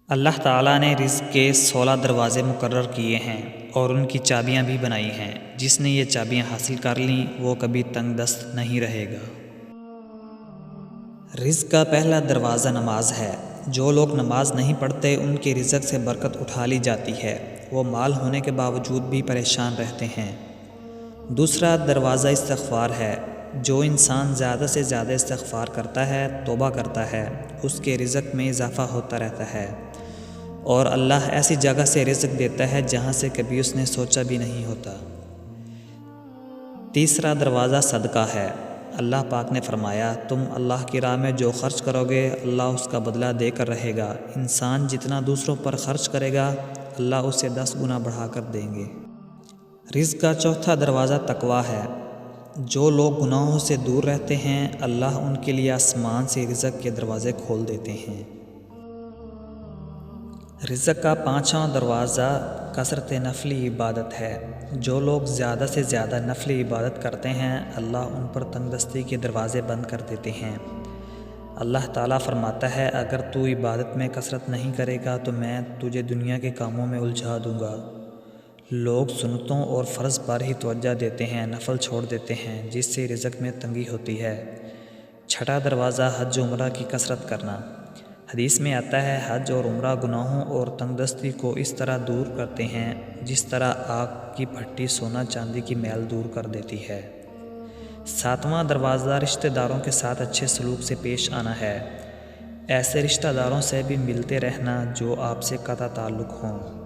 اللہ تعالیٰ نے رزق کے 16 دروازے مقرر کیے ہیں اور ان کی چابیاں بھی بنائی ہیں۔ جس نے یہ چابیاں حاصل کر لیں وہ کبھی تنگ دست نہیں رہے گا۔ رزق کا پہلا دروازہ نماز ہے۔ جو لوگ نماز نہیں پڑھتے ان کے رزق سے برکت اٹھا لی جاتی ہے، وہ مال ہونے کے باوجود بھی پریشان رہتے ہیں۔ دوسرا دروازہ استغفار ہے۔ جو انسان زیادہ سے زیادہ استغفار کرتا ہے، توبہ کرتا ہے، اس کے رزق میں اضافہ ہوتا رہتا ہے اور اللہ ایسی جگہ سے رزق دیتا ہے جہاں سے کبھی اس نے سوچا بھی نہیں ہوتا۔ تیسرا دروازہ صدقہ ہے۔ اللہ پاک نے فرمایا، تم اللہ کی راہ میں جو خرچ کرو گے اللہ اس کا بدلہ دے کر رہے گا۔ انسان جتنا دوسروں پر خرچ کرے گا اللہ اسے 10 گنا بڑھا کر دیں گے۔ رزق کا چوتھا دروازہ تقویٰ ہے۔ جو لوگ گناہوں سے دور رہتے ہیں اللہ ان کے لیے آسمان سے رزق کے دروازے کھول دیتے ہیں۔ رزق کا پانچواں دروازہ کثرت نفلی عبادت ہے۔ جو لوگ زیادہ سے زیادہ نفلی عبادت کرتے ہیں اللہ ان پر تنگ دستی کے دروازے بند کر دیتے ہیں۔ اللہ تعالیٰ فرماتا ہے، اگر تو عبادت میں کثرت نہیں کرے گا تو میں تجھے دنیا کے کاموں میں الجھا دوں گا۔ لوگ سنتوں اور فرض پر ہی توجہ دیتے ہیں، نفل چھوڑ دیتے ہیں، جس سے رزق میں تنگی ہوتی ہے۔ چھٹا دروازہ حج و عمرہ کی کثرت کرنا۔ حدیث میں آتا ہے، حج اور عمرہ گناہوں اور تنگ دستی کو اس طرح دور کرتے ہیں جس طرح آگ کی بھٹی سونا چاندی کی میل دور کر دیتی ہے۔ ساتواں دروازہ رشتہ داروں کے ساتھ اچھے سلوک سے پیش آنا ہے۔ ایسے رشتہ داروں سے بھی ملتے رہنا جو آپ سے قطع تعلق ہوں۔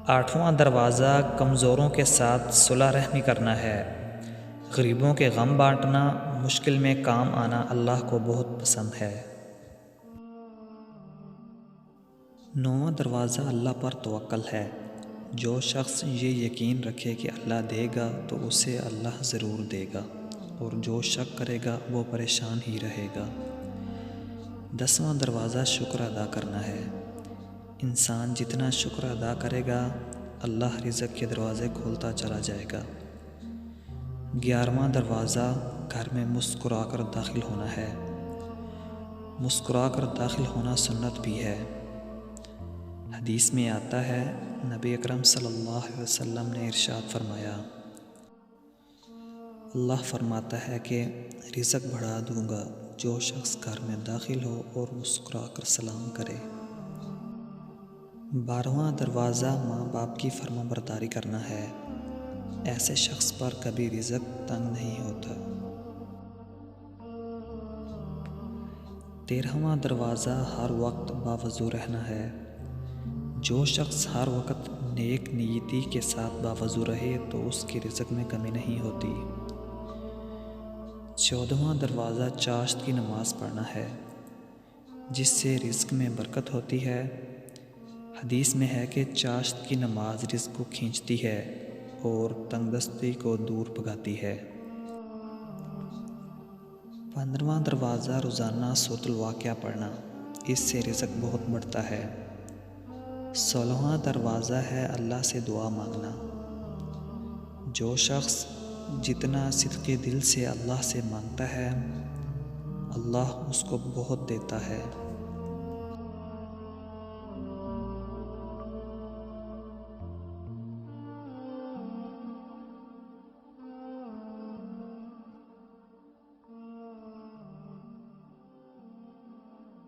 آٹھواں دروازہ کمزوروں کے ساتھ صلح رحمی کرنا ہے۔ غریبوں کے غم بانٹنا، مشکل میں کام آنا اللہ کو بہت پسند ہے۔ نواں دروازہ اللہ پر توکل ہے۔ جو شخص یہ یقین رکھے کہ اللہ دے گا تو اسے اللہ ضرور دے گا، اور جو شک کرے گا وہ پریشان ہی رہے گا۔ 10واں دروازہ شکر ادا کرنا ہے۔ انسان جتنا شکر ادا کرے گا اللہ رزق کے دروازے کھولتا چلا جائے گا۔ 11واں دروازہ گھر میں مسکرا کر داخل ہونا ہے۔ مسکرا کر داخل ہونا سنت بھی ہے۔ حدیث میں آتا ہے، نبی اکرم صلی اللہ علیہ وسلم نے ارشاد فرمایا، اللہ فرماتا ہے کہ رزق بڑھا دوں گا جو شخص گھر میں داخل ہو اور مسکرا کر سلام کرے۔ 12واں دروازہ ماں باپ کی فرما برداری کرنا ہے۔ ایسے شخص پر کبھی رزق تنگ نہیں ہوتا۔ 13واں دروازہ ہر وقت باوضو رہنا ہے۔ جو شخص ہر وقت نیک نیتی کے ساتھ باوضو رہے تو اس کے رزق میں کمی نہیں ہوتی۔ 14واں دروازہ چاشت کی نماز پڑھنا ہے، جس سے رزق میں برکت ہوتی ہے۔ حدیث میں ہے کہ چاشت کی نماز رزق کو کھینچتی ہے اور تنگ دستی کو دور بھگاتی ہے۔ 15واں دروازہ روزانہ سورۃ الواقعہ پڑھنا، اس سے رزق بہت بڑھتا ہے۔ 16واں دروازہ ہے اللہ سے دعا مانگنا۔ جو شخص جتنا صدق دل سے اللہ سے مانگتا ہے اللہ اس کو بہت دیتا ہے۔